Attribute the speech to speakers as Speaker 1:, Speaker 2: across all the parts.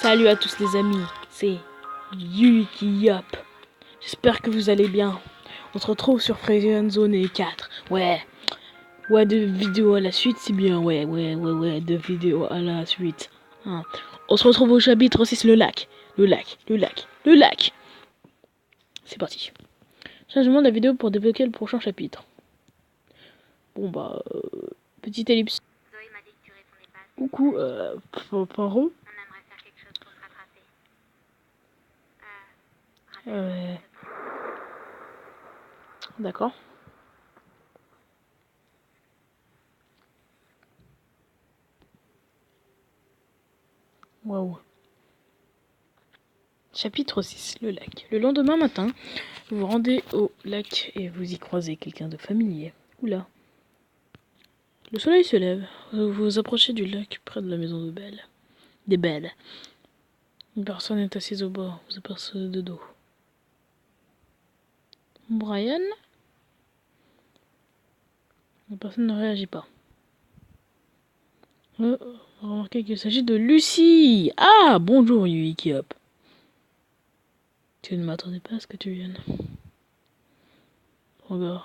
Speaker 1: Salut à tous les amis, c'est Yukiyop. J'espère que vous allez bien. On se retrouve sur Prison Zone 4. Ouais, deux vidéos à la suite, c'est bien. Ouais, deux vidéos à la suite. Hein. On se retrouve au chapitre 6, le lac. Le lac. C'est parti. Changement de la vidéo pour débloquer le prochain chapitre. Bon bah, petite ellipse. Coucou, Poirot. D'accord. Waouh. Chapitre 6, le lac. Le lendemain matin, vous vous rendez au lac et vous y croisez quelqu'un de familier. Oula. Le soleil se lève. Vous vous approchez du lac près de la maison de Belle. Des Belles. Une personne est assise au bord. Vous apercevez de dos. Brian? La personne ne réagit pas. Remarquez qu'il s'agit de Lucie. Ah, bonjour Yuikiop. Tu ne m'attendais pas à ce que tu viennes. Regarde,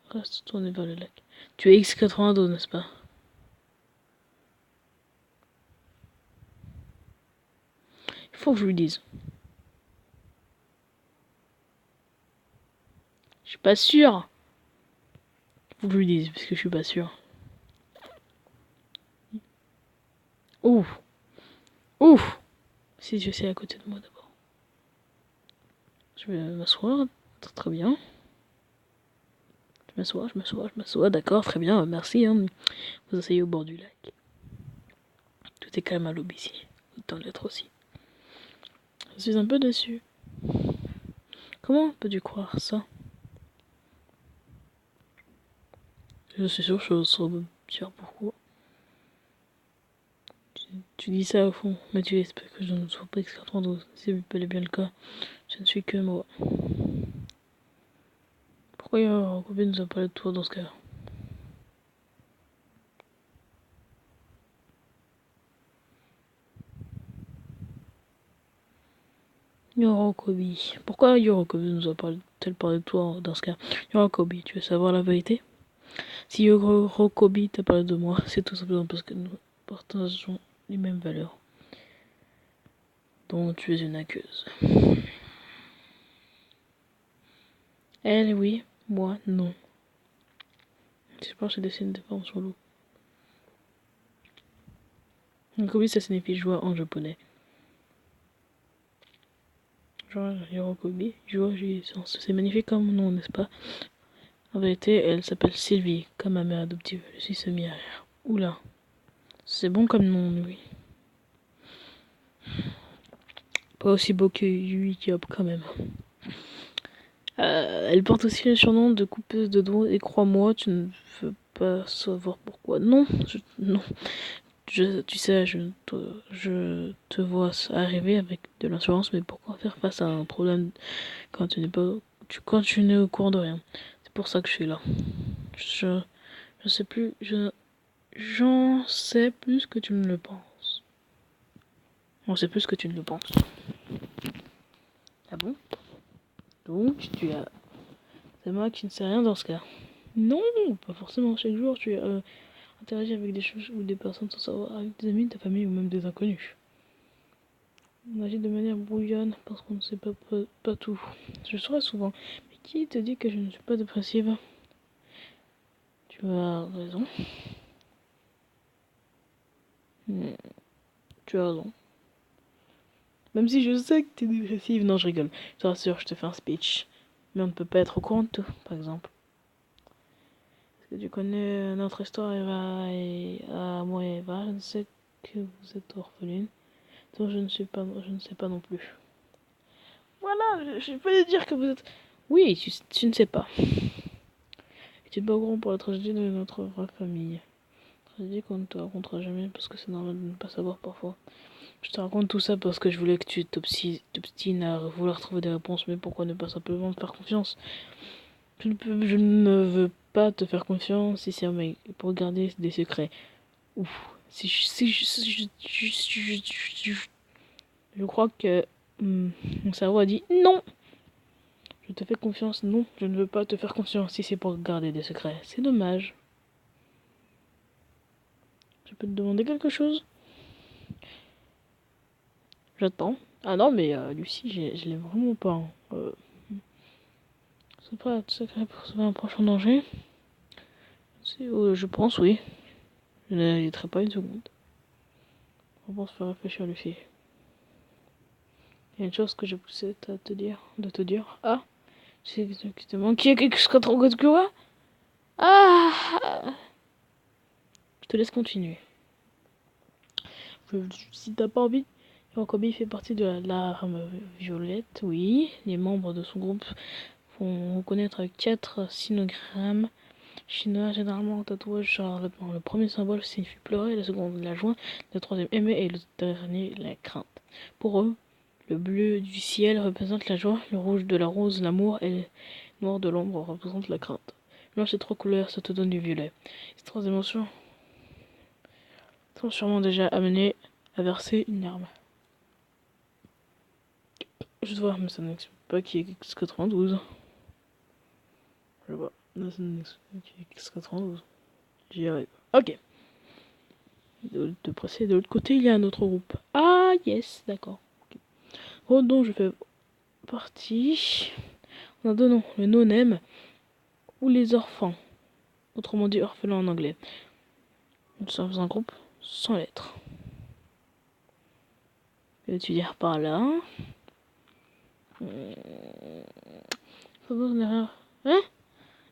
Speaker 1: reste tourné vers le lac. Tu es X92, n'est-ce pas? Il faut que je lui dise. Je suis pas sûr. Faut que je lui dise, parce que je suis pas sûr. Ouf. Ouf. Si je sais à côté de moi d'abord. Je vais m'asseoir. Très bien. Je m'assois. D'accord, très bien. Merci. Hein. Vous asseyez au bord du lac. Tout est calme à l'aube ici. Autant l'être aussi. Je suis un peu déçu. Comment peux-tu croire ça? Je suis sûr, je serais sûr pourquoi. Tu dis ça au fond, mais tu espères que je ne sois pas X92. C'est bel et bien le cas. Je ne suis que moi. Pourquoi Robin nous a parlé de toi dans ce cas? Yorokobi. Pourquoi Yorokobi nous a t-elle parlé de toi dans ce cas? Yorokobi, tu veux savoir la vérité? Si Yorokobi t'a parlé de moi, c'est tout simplement parce que nous partageons les mêmes valeurs. Donc tu es une aqueuse. Elle, oui. Moi, non. Je pense que j'ai dessiné des formes sur l'eau. Yorokobi, ça signifie joie en japonais. Genre, Yorokobi, joie, jouissance. C'est magnifique comme nom, n'est-ce pas? En vérité, elle s'appelle Sylvie, comme ma mère adoptive. Je suis semi-arrière. Oula. C'est bon comme nom, oui. Pas aussi beau que Yuikiop quand même. Elle porte aussi le surnom de coupeuse de doigts et crois-moi, tu ne veux pas savoir pourquoi. Non, non. Tu sais, je te vois arriver avec de l'assurance, mais pourquoi faire face à un problème quand tu n'es au courant de rien? C'est pour ça que je suis là. Je sais plus, j'en sais plus que tu ne le penses. J'en sais plus que tu ne le penses. Ah bon? Donc, c'est moi qui ne sais rien dans ce cas. Non, pas forcément. Chaque jour, tu interagis avec des choses ou des personnes sans savoir, avec des amis, ta famille ou même des inconnus. On agit de manière brouillonne parce qu'on ne sait pas tout. Je saurais souvent. Mais qui te dit que je ne suis pas dépressive? Tu as raison. Tu as raison. Même si je sais que tu es dépressive. Non, je rigole. Je te rassure, je te fais un speech. Mais on ne peut pas être au courant de tout, par exemple. Est-ce que tu connais notre histoire, Eva et moi et Eva? Je ne sais que vous êtes orpheline. Donc je ne sais pas non plus. Voilà, je peux dire que vous êtes... Oui, tu ne sais pas. Et tu es pas au courant pour la tragédie de notre vraie famille. Tragédie qu'on ne te racontera jamais parce que c'est normal de ne pas savoir parfois. Je te raconte tout ça parce que je voulais que tu t'obstines à vouloir trouver des réponses, mais pourquoi ne pas simplement me faire confiance? Je ne veux pas te faire confiance si c'est un mec pour garder des secrets. Ouf. Je crois que mon cerveau a dit non. Je te fais confiance. Non, je ne veux pas te faire confiance si c'est pour garder des secrets. C'est dommage. Je peux te demander quelque chose? J'attends. Ah non, mais Lucie, je l'ai vraiment pas. Hein. C'est pas de secret pour sauver un prochain danger. Je pense, oui. Je n'hésiterai pas une seconde. On pense faire réfléchir Lucie. Il y a une chose que je poussais à te dire, de te dire. Ah, tu sais exactement qui est quelque chose que quoi? Ah, je te laisse continuer. Si t'as pas envie, Hirokobi fait partie de l'arme violette, oui. Les membres de son groupe font reconnaître 4 sinogrammes chinois, généralement en tatouage charlatan. Le premier symbole signifie pleurer, le second la joie, le troisième aimer et le dernier la crainte. Pour eux, le bleu du ciel représente la joie, le rouge de la rose l'amour et le noir de l'ombre représente la crainte. Mélange ces 3 couleurs, ça te donne du violet. Ces 3 émotions sont sûrement déjà amenées à verser une larme. Je dois voir, mais ça n'explique pas qui est X92. Je vois. Non, ça n'explique pas qui est X92. J'y arrive. Ok. De presser de l'autre côté, il y a un autre groupe. Ah, yes, d'accord. Okay. Oh, donc je fais partie. On a deux noms, le no-name ou les orphans. Autrement dit, orphelins en anglais. Nous sommes un groupe sans lettres. Que veux-tu dire par là? Hein?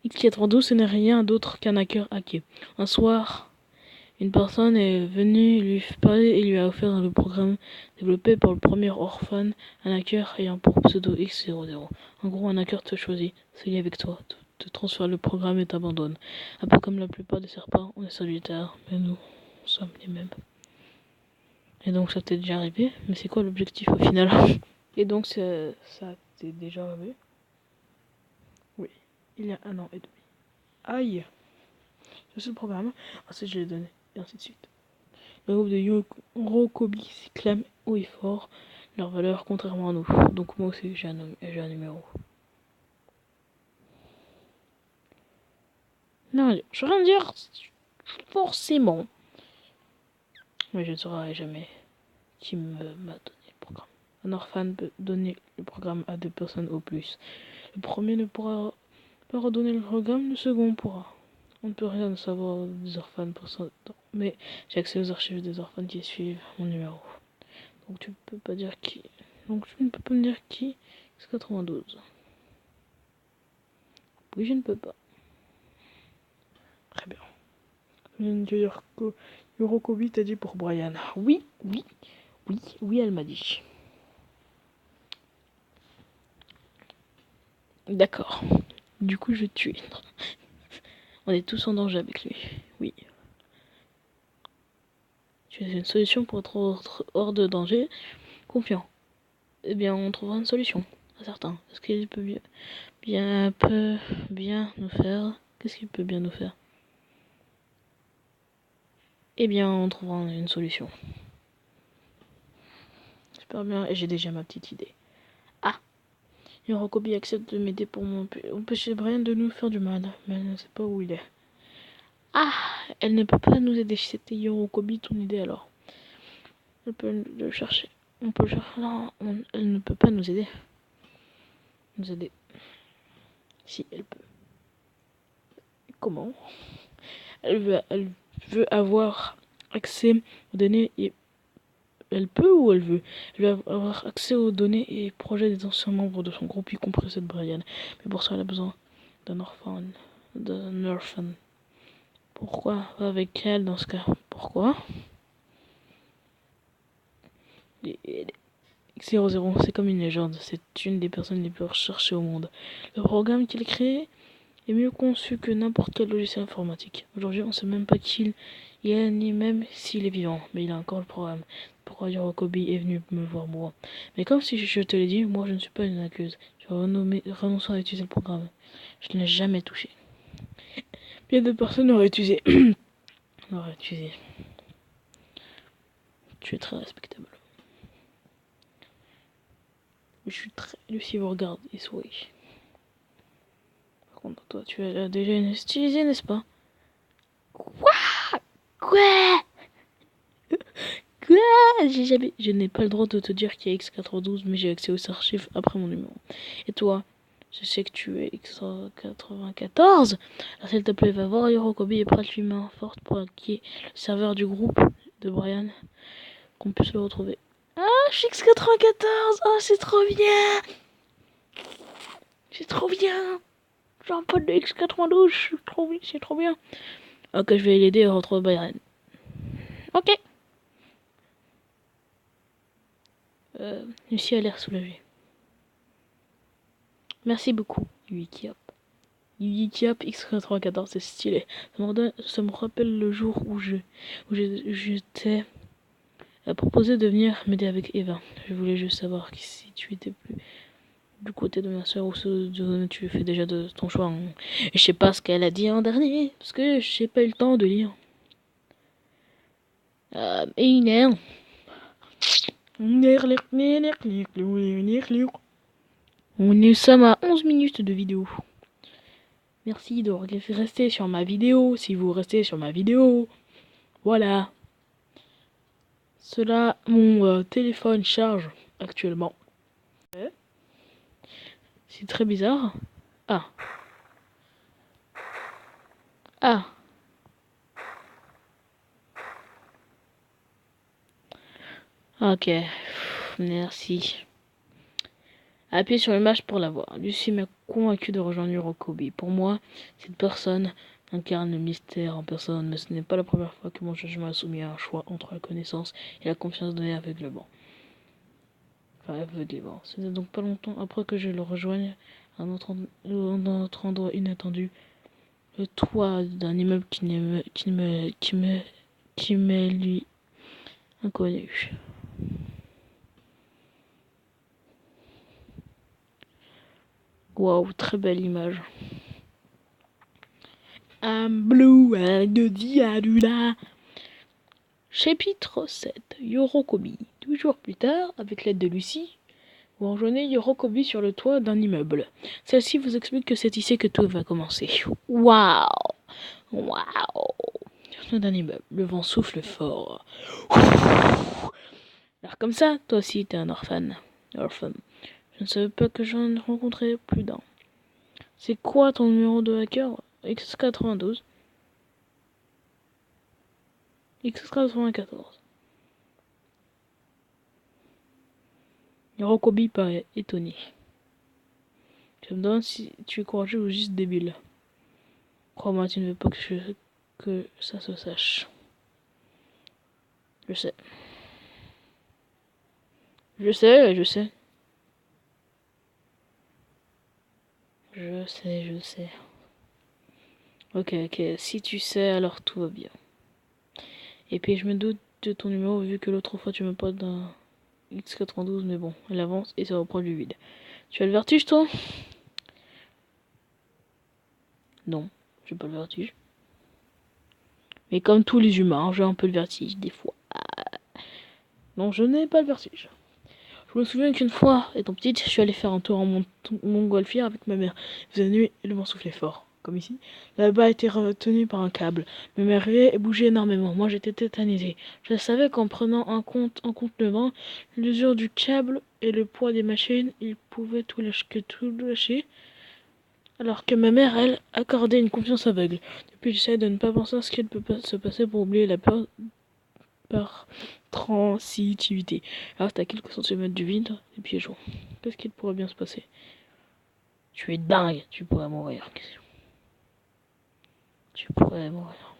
Speaker 1: X92, ce n'est rien d'autre qu'un hacker hacké. Un soir, une personne est venue lui parler et lui a offert le programme développé par le premier orphan, un hacker ayant pour pseudo X00. En gros, un hacker te choisit, se lie avec toi, te transfère le programme et t'abandonne. Un peu comme la plupart des serpents, on est solitaires, mais nous sommes les mêmes. Et donc ça t'est déjà arrivé, mais c'est quoi l'objectif au final? Et donc ça t'est déjà arrivé? Oui, il y a 1 an et demi. Aïe! C'est le programme, ensuite je l'ai donné, et ainsi de suite. Le groupe de Hirokobi s'exclame haut et fort leur valeur contrairement à nous. Donc moi aussi j'ai un numéro. Non, je vais rien dire forcément. Mais je ne saurai jamais qui m'a donné le programme. Un orphan peut donner le programme à 2 personnes au plus. Le premier ne pourra pas redonner le programme, le second pourra. On ne peut rien savoir des orphanes pour ça, mais j'ai accès aux archives des orphanes qui suivent mon numéro. Donc tu peux pas dire qui. Donc tu ne peux pas me dire qui. C'est 92. Oui, je ne peux pas. Très bien. Je viens de dire que Yorokobi t'a dit pour Brian. Oui, oui, oui, oui, elle m'a dit. D'accord. Du coup, je vais tuer. On est tous en danger avec lui. Oui. Tu as une solution pour être hors de danger. Confiant. Eh bien, on trouvera une solution. Certain. Est-ce qu'il peut bien nous faire? Qu'est-ce qu'il peut bien nous faire? Eh bien, on trouvera une solution. Super bien. Et j'ai déjà ma petite idée. Ah! Hirokobi accepte de m'aider pour empêcher Brian de nous faire du mal. Mais elle ne sait pas où il est. Ah! Elle ne peut pas nous aider. C'était Hirokobi ton idée alors. Elle peut le chercher. On peut le chercher. Non, elle ne peut pas nous aider. Nous aider. Si, elle peut. Comment? Elle veut avoir accès aux données et elle peut ou elle veut? Elle veut avoir accès aux données et projets des anciens membres de son groupe, y compris cette Brian. Mais pour ça, elle a besoin d'un orphan. D'un orphan. Pourquoi pas avec elle dans ce cas? Pourquoi? X00, c'est comme une légende. C'est une des personnes les plus recherchées au monde. Le programme qu'il crée est mieux conçu que n'importe quel logiciel informatique. Aujourd'hui, on ne sait même pas qui il est, ni même s'il est vivant. Mais il a encore le programme. Pourquoi Hirokobi est venu me voir moi? Mais comme si je te l'ai dit, moi je ne suis pas une accuse. Je renonce à utiliser le programme. Je ne l'ai jamais touché. Bien de personnes l'auraient utilisé. Tu es très respectable. Je suis très... Lucie vous regarde et sourit. Par contre, toi, tu as déjà une stylisée, n'est-ce pas? Quoi? Quoi? Quoi? Je n'ai pas le droit de te dire qu'il y a X92, mais j'ai accès aux archives après mon numéro. Et toi? Je sais que tu es X94. Alors s'il te plaît, va voir Yorokobi et prête lui main forte pour qu'il y ait le serveur du groupe de Brian, qu'on puisse le retrouver. Ah, je suis X94. Oh, c'est trop bien. C'est trop bien. J'ai un pote de X92. C'est trop bien. Ok, je vais l'aider à retrouver Brian. Ok. Lucie a l'air soulagée. Merci beaucoup, Yuikiop. Yuikiop X94, c'est stylé. Ça me rappelle le jour où j'étais proposé de venir m'aider avec Eva. Je voulais juste savoir si tu étais plus du côté de ma soeur ou tu fais déjà de ton choix. Et je sais pas ce qu'elle a dit en dernier, parce que j'ai pas eu le temps de lire. Nous sommes à 11 minutes de vidéo. Merci de rester sur ma vidéo, si vous restez sur ma vidéo. Voilà. Cela, mon téléphone charge actuellement. C'est très bizarre. Ah. Ah. Ok. Merci. Appuyez sur l'image pour la voir. Lucie m'a convaincu de rejoindre Yorokobi. Pour moi, cette personne incarne le mystère en personne, mais ce n'est pas la première fois que mon jugement est soumis à un choix entre la connaissance et la confiance donnée aveuglément. Enfin, aveuglément. Ce n'est donc pas longtemps après que je le rejoigne à un autre endroit inattendu. Le toit d'un immeuble qui m'est lui inconnu. Waouh, très belle image. I'm blue and the diadula. Chapitre 7. Yorokobi. Toujours plus tard, avec l'aide de Lucie, vous rejoignez Yorokobi sur le toit d'un immeuble. Celle-ci vous explique que c'est ici que tout va commencer. Waouh! Waouh! Sur le toit d'un immeuble, le vent souffle fort. Alors comme ça, toi aussi t'es un orphan. Orphan. Je ne savais pas que j'en rencontrais plus d'un. C'est quoi ton numéro de hacker? X92. X94. Yorokobi paraît étonné. Je me demande si tu es courageux ou juste débile. Crois-moi, tu ne veux pas que ça se sache. Je sais. Je sais, je sais. Je sais. Ok, si tu sais, alors tout va bien. Et puis je me doute de ton numéro vu que l'autre fois tu me parles d'un X92, mais bon, elle avance et ça reprend du vide. Tu as le vertige toi? Non, j'ai pas le vertige. Mais comme tous les humains, j'ai un peu le vertige des fois. Non, je n'ai pas le vertige. Je me souviens qu'une fois, étant petite, je suis allée faire un tour en montgolfière avec ma mère. Il faisait nuit et le vent soufflait fort, comme ici. Là-bas était retenu par un câble. Ma mère riait et bougeait énormément. Moi, j'étais tétanisée. Je savais qu'en prenant en compte le vent, l'usure du câble et le poids des machines, il pouvait tout lâcher. Alors que ma mère, elle, accordait une confiance aveugle. Depuis, j'essaie de ne pas penser à ce qu'il peut se passer pour oublier la peur par transitivité. Alors, t'as quelques centimètres du vide, les pieds chauds. Qu'est-ce qu'il pourrait bien se passer? Tu es dingue, tu pourrais mourir. Tu pourrais mourir.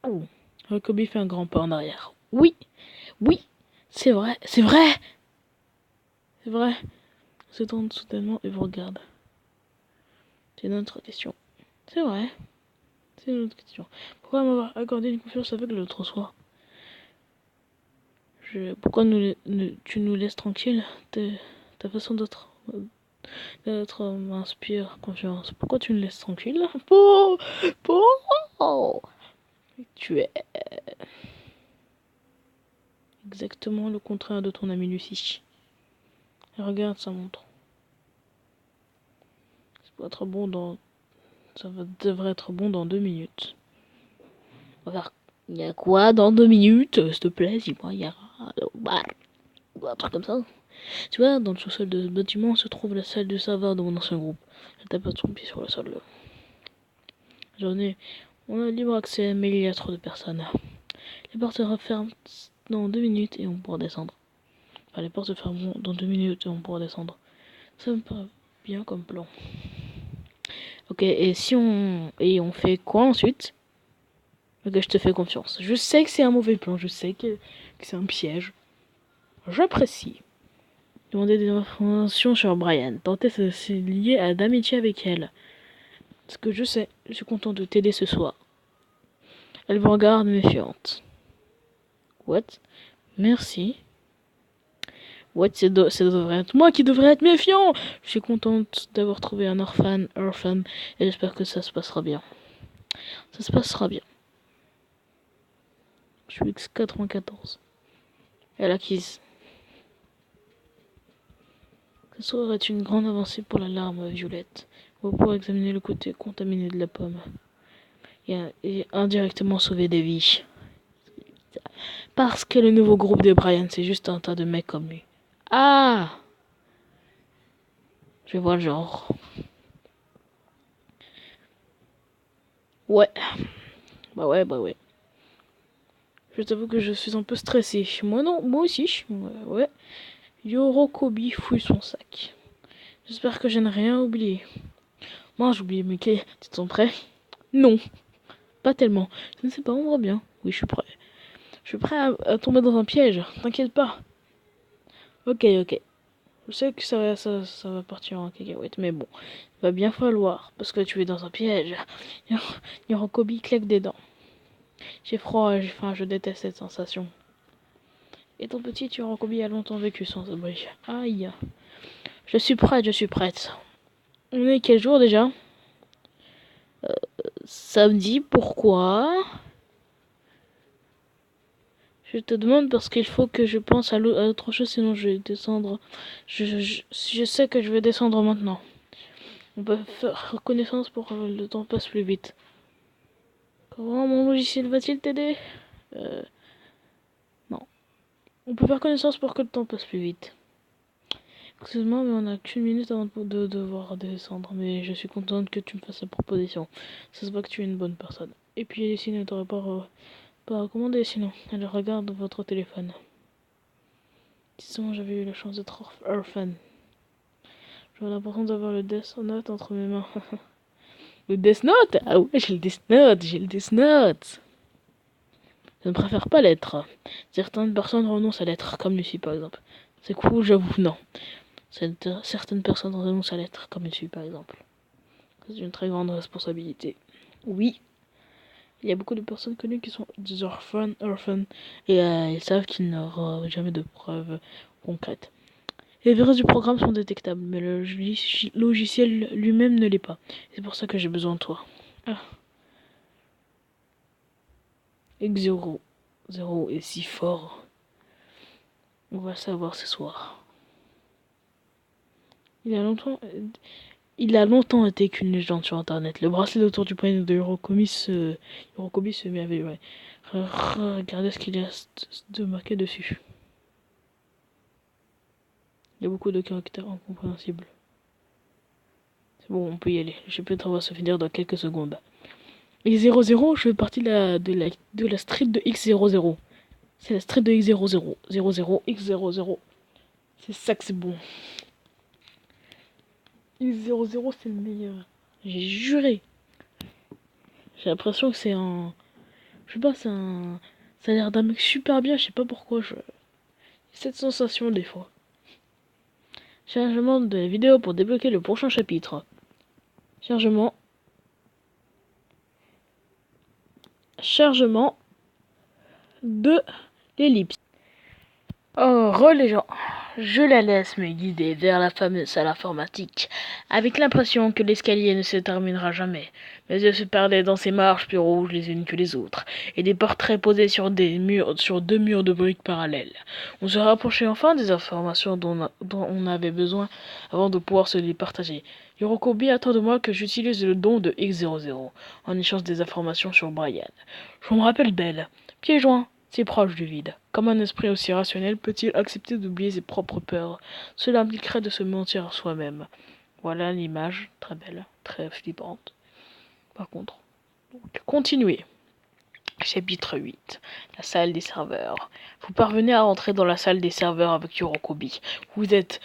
Speaker 1: Oh. Kobe fait un grand pas en arrière. Oui, oui, c'est vrai, c'est vrai, c'est vrai. Il se tourne soudainement et vous regarde. C'est une autre question. C'est vrai, c'est une autre question. Pourquoi m'avoir accordé une confiance aveugle l'autre soir? Pourquoi tu nous laisses tranquille? Ta façon d'être m'inspire confiance. Pourquoi tu nous laisses tranquille? Tu es Exactement le contraire de ton ami Lucie. Et regarde sa montre. Devrait être bon dans 2 minutes. Regarde, il y a quoi dans 2 minutes? S'il te plaît, dis-moi, il y a un truc comme ça. Tu vois, dans le sous-sol de ce bâtiment se trouve la salle de saveur de mon ancien groupe. Elle tape son pied sur le sol. On a libre accès, mais il y a trop de personnes. Les portes se referment dans 2 minutes et on pourra descendre. Enfin, les portes se fermeront dans 2 minutes et on pourra descendre. Ça me paraît bien comme plan. Ok, et on fait quoi ensuite? Ok, je te fais confiance. Je sais que c'est un mauvais plan, je sais que c'est un piège. J'apprécie. Demander des informations sur Brian. Tenter de se lier à d'amitié avec elle. Ce que je sais, je suis content de t'aider ce soir. Elle me regarde méfiante. What? Merci. What? Ça devrait être moi qui devrais être méfiant. Je suis contente d'avoir trouvé un orphan, et j'espère que ça se passera bien. Ça se passera bien. Je suis X94. Elle acquise. Ce soir est une grande avancée pour la larme violette. On va pouvoir examiner le côté contaminé de la pomme. Et indirectement sauver des vies. Parce que le nouveau groupe de Brian, c'est juste un tas de mecs comme lui. Ah! Je vois le genre. Ouais. Bah ouais. Je t'avoue que je suis un peu stressé. Moi non, moi aussi. Ouais. Yorokobi fouille son sac. J'espère que je n'ai rien oublié. Moi j'ai oublié mes clés. Tu te sens prêt? Non. Pas tellement. Je ne sais pas, on voit bien. Oui, je suis prêt. Je suis prêt à tomber dans un piège. T'inquiète pas. Ok. Je sais que ça va partir en cacahuète, mais bon. Il va bien falloir, parce que tu es dans un piège. Yorokobi claque des dents. J'ai froid, j'ai faim, je déteste cette sensation. Étant petit, Yorokobi a longtemps vécu sans abri. Aïe. Je suis prête. On est quel jour déjà? Samedi, pourquoi? Je te demande parce qu'il faut que je pense à autre chose, sinon je vais descendre. Je sais que je vais descendre maintenant. On peut faire reconnaissance pour que le temps passe plus vite. Comment mon logiciel va-t-il t'aider? Non. On peut faire connaissance pour que le temps passe plus vite. Excuse-moi, mais on n'a qu'une minute avant de devoir descendre. Mais je suis contente que tu me fasses la proposition. Ça se voit que tu es une bonne personne. Et puis, Lucie ne t'aurait pas recommandé sinon. Elle regarde votre téléphone. Disons, j'avais eu la chance d'être orphan. J'aurais l'impression d'avoir le Death Note entre mes mains. Le Death Note? Ah ouais, j'ai le Death Note. Je ne préfère pas l'être. Certaines personnes renoncent à l'être, comme Lucie par exemple. C'est cool, j'avoue, non. Certaines personnes renoncent à l'être, comme Lucie par exemple. C'est une très grande responsabilité. Oui, il y a beaucoup de personnes connues qui sont des orphelins, et ils savent qu'ils n'auront jamais de preuves concrètes. Les virus du programme sont détectables, mais le logiciel lui-même ne l'est pas. C'est pour ça que j'ai besoin de toi. Ah. X0 est si fort. On va le savoir ce soir. Il a longtemps été qu'une légende sur internet. Le bracelet autour du poignet de Hirokobi se met à vibrer. Regardez ce qu'il y a de marqué dessus. Il y a beaucoup de caractères incompréhensibles. C'est bon, on peut y aller. Le chapitre va se finir dans quelques secondes. X00, je fais partie de la street de X00. C'est la street de X00. 00, X00. C'est ça que c'est bon. X00, c'est le meilleur. J'ai juré. J'ai l'impression que c'est un... Je sais pas, c'est un... Ça a l'air d'un mec super bien, je sais pas pourquoi. Cette sensation des fois. Chargement de la vidéo pour débloquer le prochain chapitre. Chargement de l'ellipse. Oh, les gens. Je la laisse me guider vers la fameuse salle informatique, avec l'impression que l'escalier ne se terminera jamais. Mes yeux se perdaient dans ces marches plus rouges les unes que les autres, et des portraits posés sur deux murs de briques parallèles. On se rapprochait enfin des informations dont on avait besoin avant de pouvoir se les partager. Yorokobi attend de moi que j'utilise le don de X00 en échange des informations sur Brian. Je me rappelle d'elle, pieds joints, si proche du vide. Comme un esprit aussi rationnel peut-il accepter d'oublier ses propres peurs? Cela impliquerait de se mentir à soi-même. Voilà l'image, très belle, très flippante. Par contre, donc, continuez. Chapitre 8. La salle des serveurs. Vous parvenez à entrer dans la salle des serveurs avec Yorokobi. Vous êtes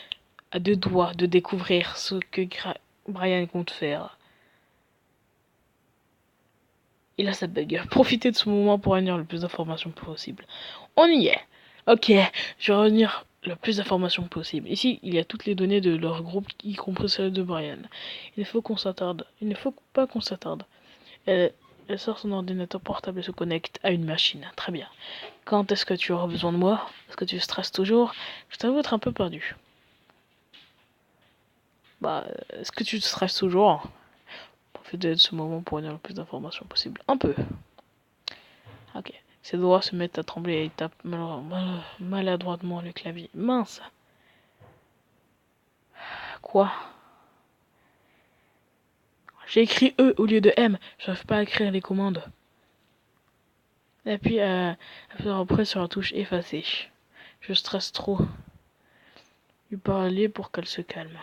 Speaker 1: à deux doigts de découvrir ce que Brian compte faire. Il a sa bug. Profitez de ce moment pour réunir le plus d'informations possible. On y est. Ok, je vais réunir le plus d'informations possible. Ici, il y a toutes les données de leur groupe, y compris celles de Brian. Il ne faut pas qu'on s'attarde. Elle sort son ordinateur portable et se connecte à une machine. Très bien. Quand est-ce que tu auras besoin de moi? Est-ce que tu stresses toujours? Je t'avoue être un peu perdu. Est-ce que tu stresses toujours? Profitez de ce moment pour réunir le plus d'informations possible. Un peu. Ok. Ses doigts se mettent à trembler et il tape maladroitement le clavier. Mince. Quoi? J'ai écrit E au lieu de M. Je n'arrive pas à écrire les commandes. Appuie à après sur la touche effacer. Je stresse trop. Lui parler pour qu'elle se calme.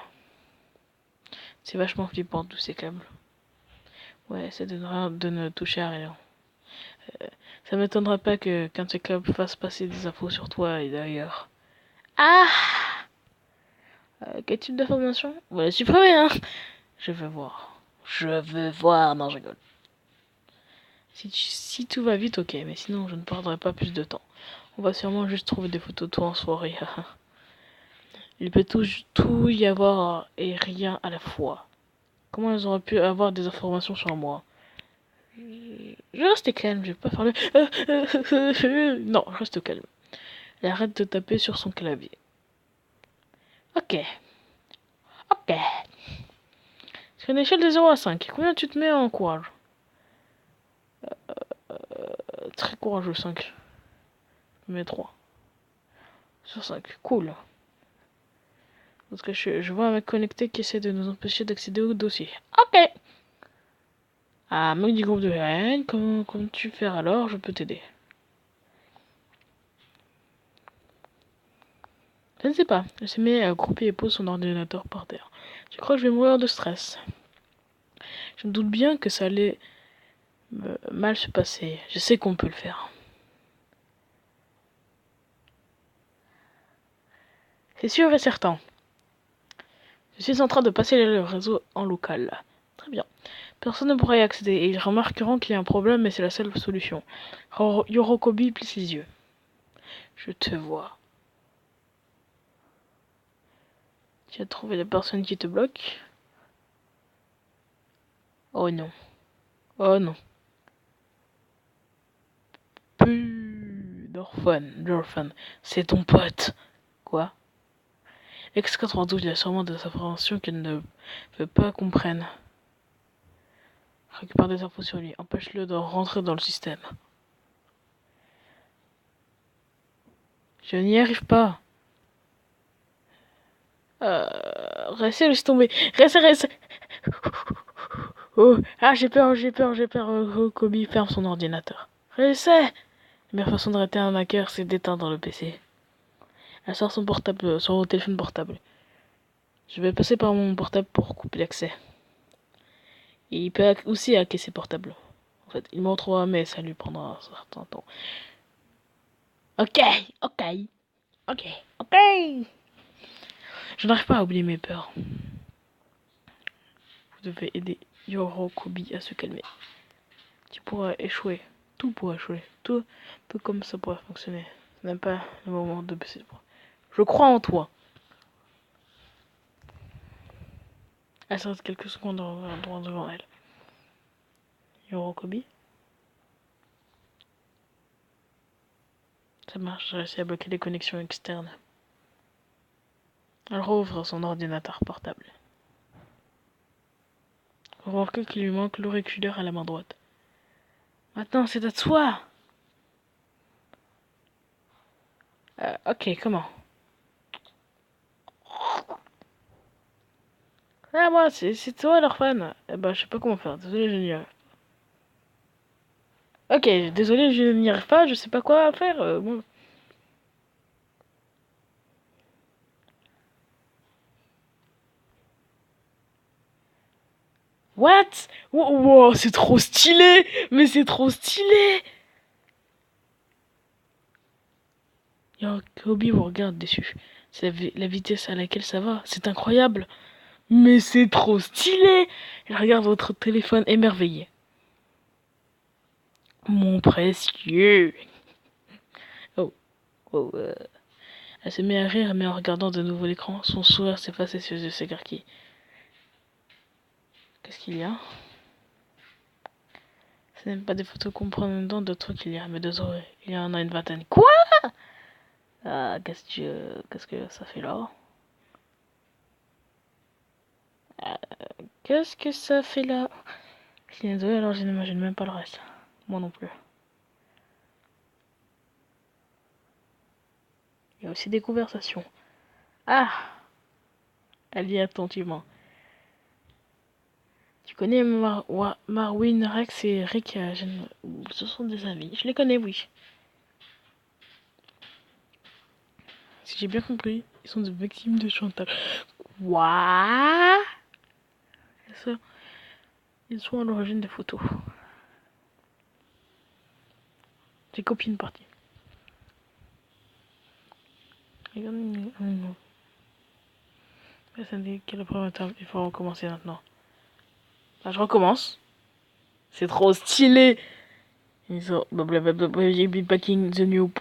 Speaker 1: C'est vachement flippant tous ces câbles. Ouais, c'est de ne toucher à rien. Ça m'étonnerait pas qu'un de ces câbles fasse passer des infos sur toi et d'ailleurs. Ah! Quel type d'information? On va la supprimer, hein? Je veux voir. Je veux voir. Non, je rigole. Si tout va vite, ok, mais sinon je ne perdrai pas plus de temps. On va sûrement juste trouver des photos de toi en soirée. Il peut tout y avoir et rien à la fois. Comment ils auraient pu avoir des informations sur moi? Je reste calme, je vais pas faire le... Non, je reste calme. Elle arrête de taper sur son clavier. Ok, ok. Sur une échelle de 0 à 5, combien tu te mets en courage? Très courageux, 5. Je mets 3. Sur 5, cool. Parce que je vois un mec connecté qui essaie de nous empêcher d'accéder au dossier. Ok. Ah, mec du groupe de haine, comment tu faire alors? Je peux t'aider. Je ne sais pas. Elle se met à grouper et pose son ordinateur par terre. Je crois que je vais mourir de stress. Je me doute bien que ça allait mal se passer. Je sais qu'on peut le faire. C'est sûr et certain. Je suis en train de passer le réseau en local. Très bien. Personne ne pourra y accéder et ils remarqueront qu'il y a un problème mais c'est la seule solution. Yorokobi plisse les yeux. Je te vois. Tu as trouvé la personne qui te bloque? Oh non. Oh non. Dorfan, c'est ton pote. Quoi? X92, il y a sûrement des informations qu'elle ne veut pas qu'on prenne. Récupère des infos sur lui. Empêche-le de rentrer dans le système. Je n'y arrive pas. Restez, laisse tomber. Restez. Oh, ah, j'ai peur. Kobe ferme son ordinateur. Restez. La meilleure façon d'arrêter un hacker, c'est d'éteindre le PC. Elle sort son téléphone portable. Je vais passer par mon portable pour couper l'accès. Et il peut aussi hacker ses portables. En fait, il m'en retrouvera, mais ça lui prendra un certain temps. Ok. Je n'arrive pas à oublier mes peurs. Vous devez aider Yorokobi à se calmer. Tu pourras échouer. Tout pourra échouer. Tout comme ça pourrait fonctionner. Ce n'est pas le moment de baisser le bras. Je crois en toi. Elle s'arrête quelques secondes droit devant elle. Yorokobi? Ça marche, j'ai réussi à bloquer les connexions externes. Elle rouvre son ordinateur portable. Remarque qu'il lui manque l'auriculaire à la main droite. Maintenant, c'est à toi. Ok, comment? Ah, moi, c'est toi leur fan. Eh ben, je sais pas comment faire. Désolé, je n'y arrive. Ok, désolé, je n'y arrive pas. Je sais pas quoi faire. Bon. What? Wow, wow, c'est trop stylé! Mais c'est trop stylé! Il y a un Kobe vous regarde dessus. C'est la vitesse à laquelle ça va. C'est incroyable. Mais c'est trop stylé! Il regarde votre téléphone émerveillé. Mon précieux. Oh, oh, Elle se met à rire, mais en regardant de nouveau l'écran, son sourire s'efface et ses yeux s'écarquillent. Qu'est-ce qu'il y a? Ce n'est pas des photos comprenant d'autres qu'il y a, mais deux oreilles. Il y en a une vingtaine. Quoi? Ah, qu'est-ce que ça fait là? Qu'est-ce que ça fait là? Je suis désolé, alors je n'imagine même pas le reste. Moi non plus. Il y a aussi des conversations. Ah! Elle lit attentivement. Tu connais Marwin, Rex et Rick? Ce sont des amis. Je les connais, oui. Si j'ai bien compris, ils sont des victimes de chantage. Quoi? Ils sont à l'origine des photos. J'ai copié une partie. Regardez. Ça dit quelle première étape? Il faut recommencer maintenant. Là, je recommence. C'est trop stylé. Ils sont backing the new.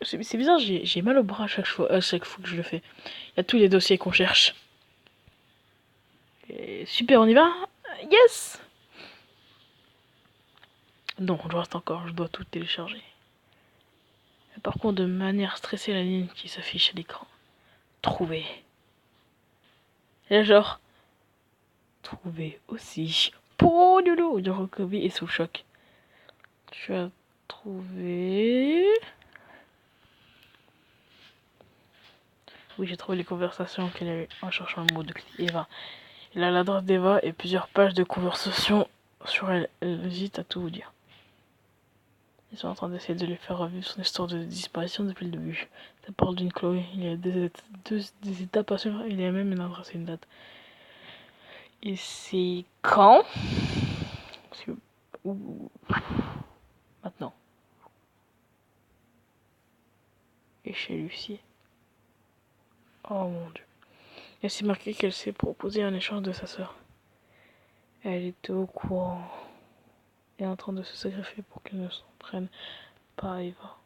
Speaker 1: C'est bizarre, j'ai mal au bras à chaque fois que je le fais. Il y a tous les dossiers qu'on cherche. Et super, on y va? Yes! Non, il reste encore, je dois tout télécharger. Elle parcourt de manière stressée la ligne qui s'affiche à l'écran. Trouver. Et là, genre. Trouver aussi. Pololo de Rokobi est sous le choc. Tu as trouvé. Oui, j'ai trouvé les conversations qu'elle a eues en cherchant le mot de Eva. Il a l'adresse d'Eva et plusieurs pages de conversation sur elle. Elle hésite à tout vous dire. Ils sont en train d'essayer de lui faire revivre son histoire de disparition depuis le début. Ça parle d'une Chloé. Il y a des étapes à suivre. Il y a même une adresse et une date. Et c'est quand? Maintenant. Et chez Lucie. Oh mon dieu. Et c'est marqué qu'elle s'est proposée un échange de sa sœur. Elle était au courant. Et en train de se sacrifier pour qu'elle ne s'en prenne pas à Eva.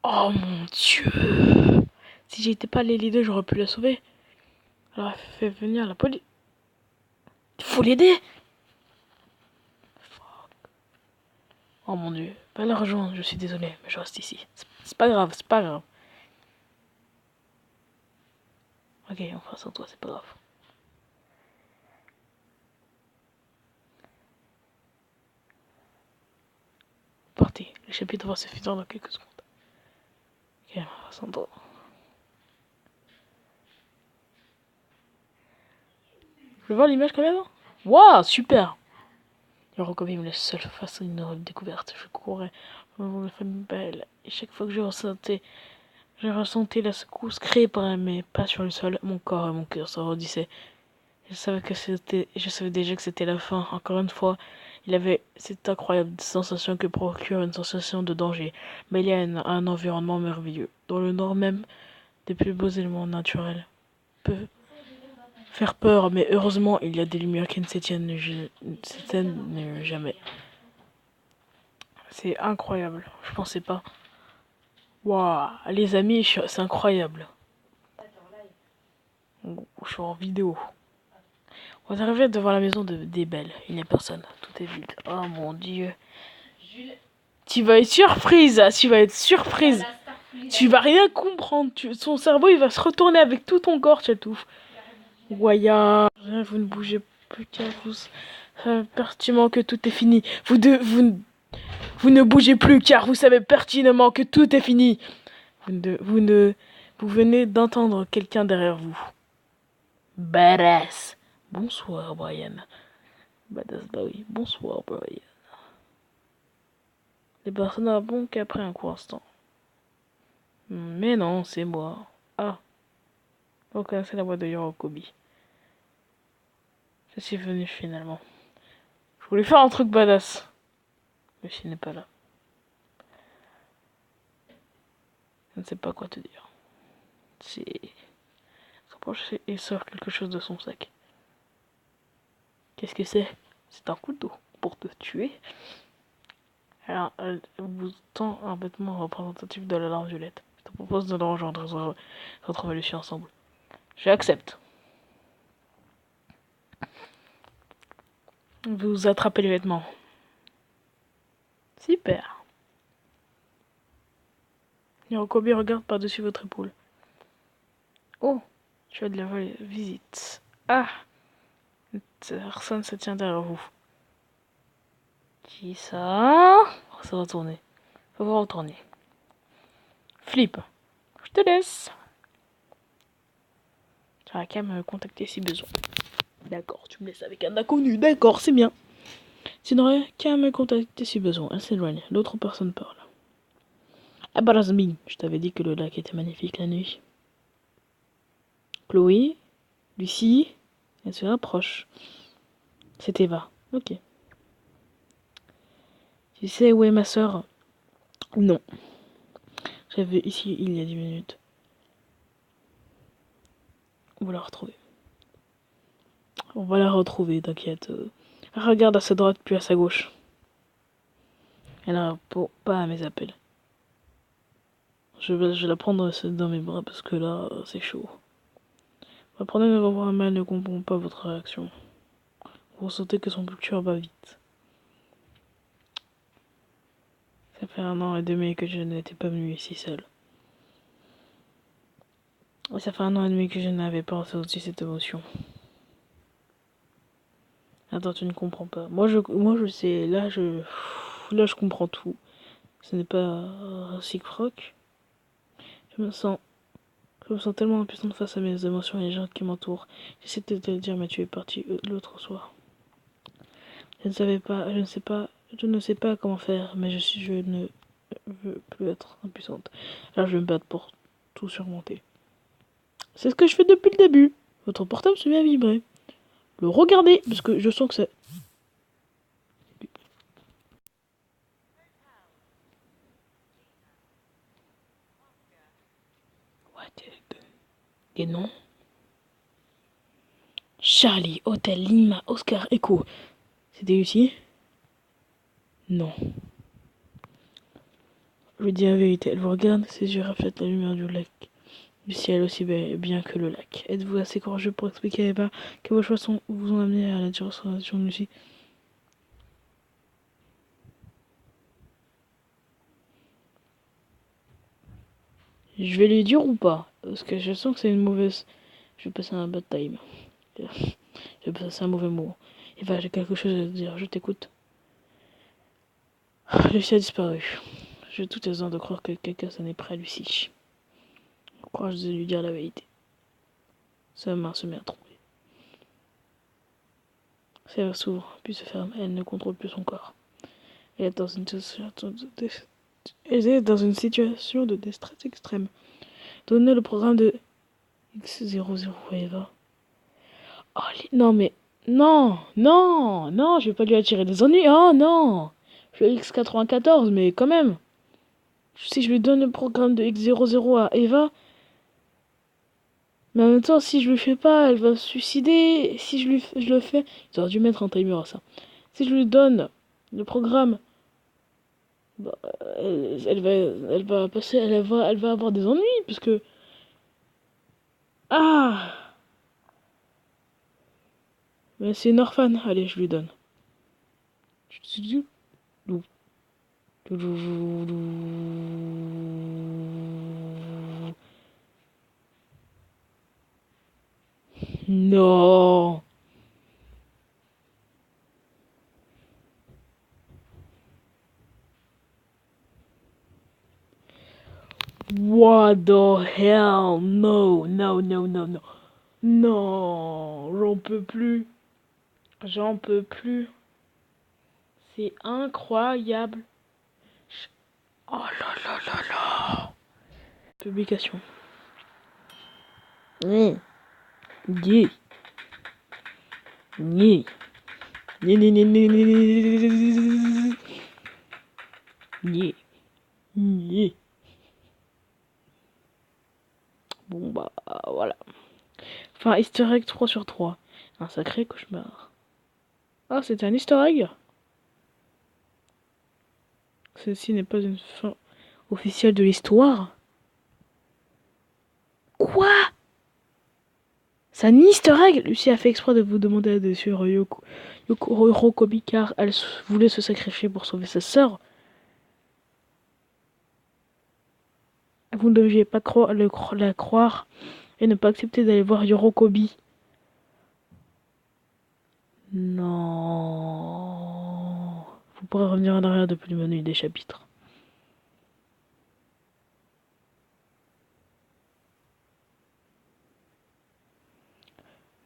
Speaker 1: Oh mon dieu! Si j'étais pas allé l'aider, j'aurais pu la sauver. Alors elle fait venir la police. Il faut l'aider! Fuck. Oh mon dieu. Pas la rejoindre, je suis désolé, mais je reste ici. C'est pas grave, c'est pas grave. Ok, on fera sans toi, c'est pas grave. Partez. Le chapitre va se finir dans quelques secondes. Ok, on fera sans toi. Je veux voir l'image quand même. Waouh, super! Le Rocobi me laisse seul face à une découverte. Je courais dans la famille belle. Et chaque fois que je ressentais la secousse créée par mes pas sur le sol, mon corps et mon cœur se redissaient. Je savais déjà que c'était la fin. Encore une fois, il avait cette incroyable sensation que procure une sensation de danger. Mais il y a un environnement merveilleux, dont le nord même des plus beaux éléments naturels peut faire peur, mais heureusement, il y a des lumières qui ne s'éteignent jamais. C'est incroyable, je pensais pas. Waouh, les amis, c'est incroyable. Je suis en vidéo. On est arrivé devant la maison des Belles. Il n'y a personne, tout est vide. Oh mon dieu. Tu vas être surprise, tu vas être surprise. Tu vas rien comprendre. Son cerveau, il va se retourner avec tout ton corps, Chatou. Waya. Vous ne bougez plus, car vous savez pertinemment que tout est fini. Vous ne bougez plus, car vous savez pertinemment que tout est fini. Vous venez d'entendre quelqu'un derrière vous. Badass. Bonsoir, Brian. Badass, bah oui. Bonsoir, Brian. Les personnes n'ont bon qu'après un court instant. Mais non, c'est moi. Ah. Vous connaissez la voix de Yorokobi. Je suis venu finalement. Je voulais faire un truc badass. Mais je n'est pas là. Je ne sais pas quoi te dire. C'est... S'approche et sort quelque chose de son sac. Qu'est-ce que c'est? C'est un couteau. Pour te tuer. Alors, elle vous tend un vêtement représentatif de la larme violette. Je te propose de le rejoindre. Retrouver le chien ensemble. J'accepte. Vous attrapez les vêtements. Super. Yorokobi regarde par-dessus votre épaule. Oh, tu as de la visite. Ah, personne se tient derrière vous. Qui ça? On va se retourner. Faut vous retourner. Flip, je te laisse. Tu n'auras qu'à me contacter si besoin. D'accord, tu me laisses avec un inconnu. D'accord, c'est bien. Tu n'aurais qu'à me contacter si besoin. Elle s'éloigne. L'autre personne parle. Ah bah Razmi, je t'avais dit que le lac était magnifique la nuit. Chloé, Lucie, elle se rapproche. C'est Eva. Ok. Tu sais où est ma sœur? Non. J'avais ici il y a 10 minutes. On va la retrouver. On va la retrouver, t'inquiète. Elle regarde à sa droite puis à sa gauche. Elle répond pas à mes appels. Je vais la prendre dans mes bras parce que là, c'est chaud. Apprenez à revoir mais elle ne comprend pas votre réaction. Vous sentez que son cœur bat vite. Ça fait 1 an et demi que je n'étais pas venu ici seul. Et ça fait 1 an et demi que je n'avais pas ressenti cette émotion. Attends, tu ne comprends pas. Moi je sais. Là, je comprends tout. Ce n'est pas réciproque. Je me sens tellement impuissante face à mes émotions et les gens qui m'entourent. J'essaie de te le dire, mais tu es parti l'autre soir. Je ne sais pas comment faire, mais je ne veux plus être impuissante. Là, je vais me battre pour tout surmonter. C'est ce que je fais depuis le début. Votre portable se met à vibrer. Le regardez, parce que je sens que c'est... What? Et non. Charlie, Hotel, Lima, Oscar, Echo. C'était ici? Non. Je lui dis la vérité. Elle vous regarde, ses yeux reflètent la lumière du lac. Du ciel aussi bien que le lac. Êtes-vous assez courageux pour expliquer à Eva que vos choix vous ont amené à la direction de Lucie? Je vais lui dire ou pas? Parce que je sens que c'est une mauvaise... Je vais passer un bad time. Je vais passer un mauvais moment. Eva, j'ai quelque chose à te dire. Je t'écoute. Lucie a disparu. J'ai toutes les raisons de croire que quelqu'un s'en est pris à Lucie. Courage de lui dire la vérité. Sa main se met à trembler. Ses lèvres s'ouvrent, puis se ferment. Elle ne contrôle plus son corps. Elle est dans une situation de détresse extrême. Donnez le programme de X00 à Eva. Oh, non mais... Non, non, non, je vais pas lui attirer des ennuis. Oh non. Je suis X94, mais quand même. Si je lui donne le programme de X00 à Eva... Mais en même temps, si je le fais pas, elle va se suicider. Si je le fais... J'aurais dû mettre un timer à ça. Si je lui donne le programme... Bah, elle va passer... Elle va avoir des ennuis, parce que... Ah! Mais c'est une orphane. Allez, je lui donne. Non. What the hell? No, no, no, no, no. Non, j'en peux plus. J'en peux plus. C'est incroyable. Oh là là là là. Publication. Yeah. Yeah. Yeah. Yeah. Yeah. Bon bah voilà. Enfin, easter egg 3 sur 3. Un sacré cauchemar. Ah, c'était un easter egg. Ceci n'est pas une fin officielle de l'histoire. Quoi? C'est un easter egg. Lucie a fait exprès de vous demander à dessus Yorokobi car elle voulait se sacrifier pour sauver sa sœur. Vous ne deviez pas la croire et ne pas accepter d'aller voir Yorokobi. Non. Vous pourrez revenir en arrière depuis le menu des chapitres.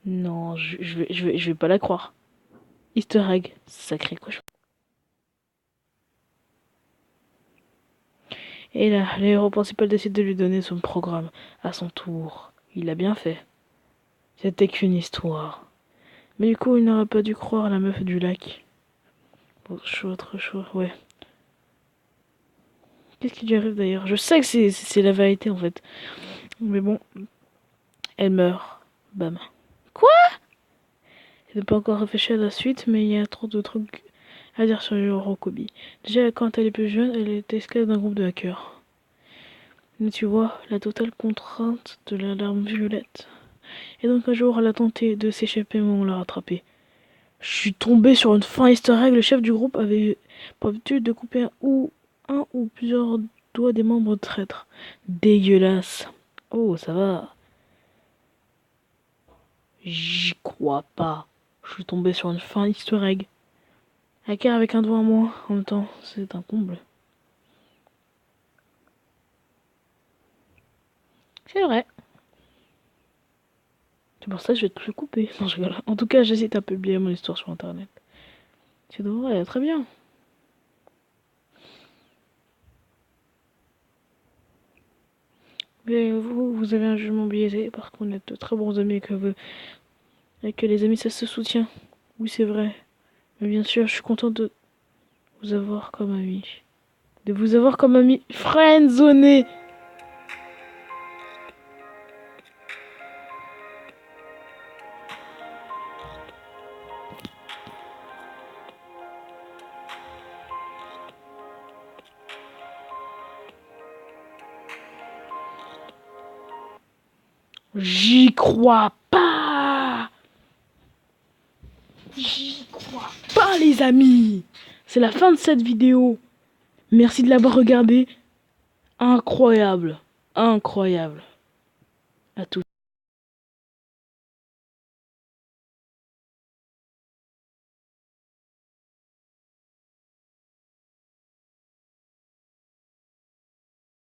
Speaker 1: Non, je vais pas la croire. Easter egg, sacré cochon. Et là, le héros principal décide de lui donner son programme à son tour. Il a bien fait. C'était qu'une histoire. Mais du coup, il n'aurait pas dû croire la meuf du lac. Bon, autre choix, ouais. Qu'est-ce qui lui arrive d'ailleurs? Je sais que c'est la vérité en fait. Mais bon, elle meurt. Bam. Quoi? Je n'ai pas encore réfléchi à la suite, mais il y a trop de trucs à dire sur Yorokobi. Déjà, quand elle est plus jeune, elle était esclave d'un groupe de hackers. Mais tu vois, la totale contrainte de l'alarme violette. Et donc un jour, elle a tenté de s'échapper, mais on l'a rattrapée. Je suis tombé sur une fin easter egg. Le chef du groupe avait pour habitude de couper un ou plusieurs doigts des membres traîtres. Dégueulasse. Oh, ça va. J'y crois pas. Je suis tombé sur une fin easter egg. Hacker avec un doigt en moins. En même temps, c'est un comble. C'est vrai. C'est pour ça que je vais te le couper. Non, je rigole. En tout cas, j'hésite à publier mon histoire sur internet. Tu devrais, très bien. Mais vous avez un jugement biaisé, parce qu'on est de très bons amis et que les amis, ça se soutient. Oui, c'est vrai. Mais bien sûr, je suis contente de vous avoir comme ami. De vous avoir comme ami friendzoné. J'y crois pas. J'y crois pas, les amis. C'est la fin de cette vidéo. Merci de l'avoir regardé. Incroyable. Incroyable. À tout.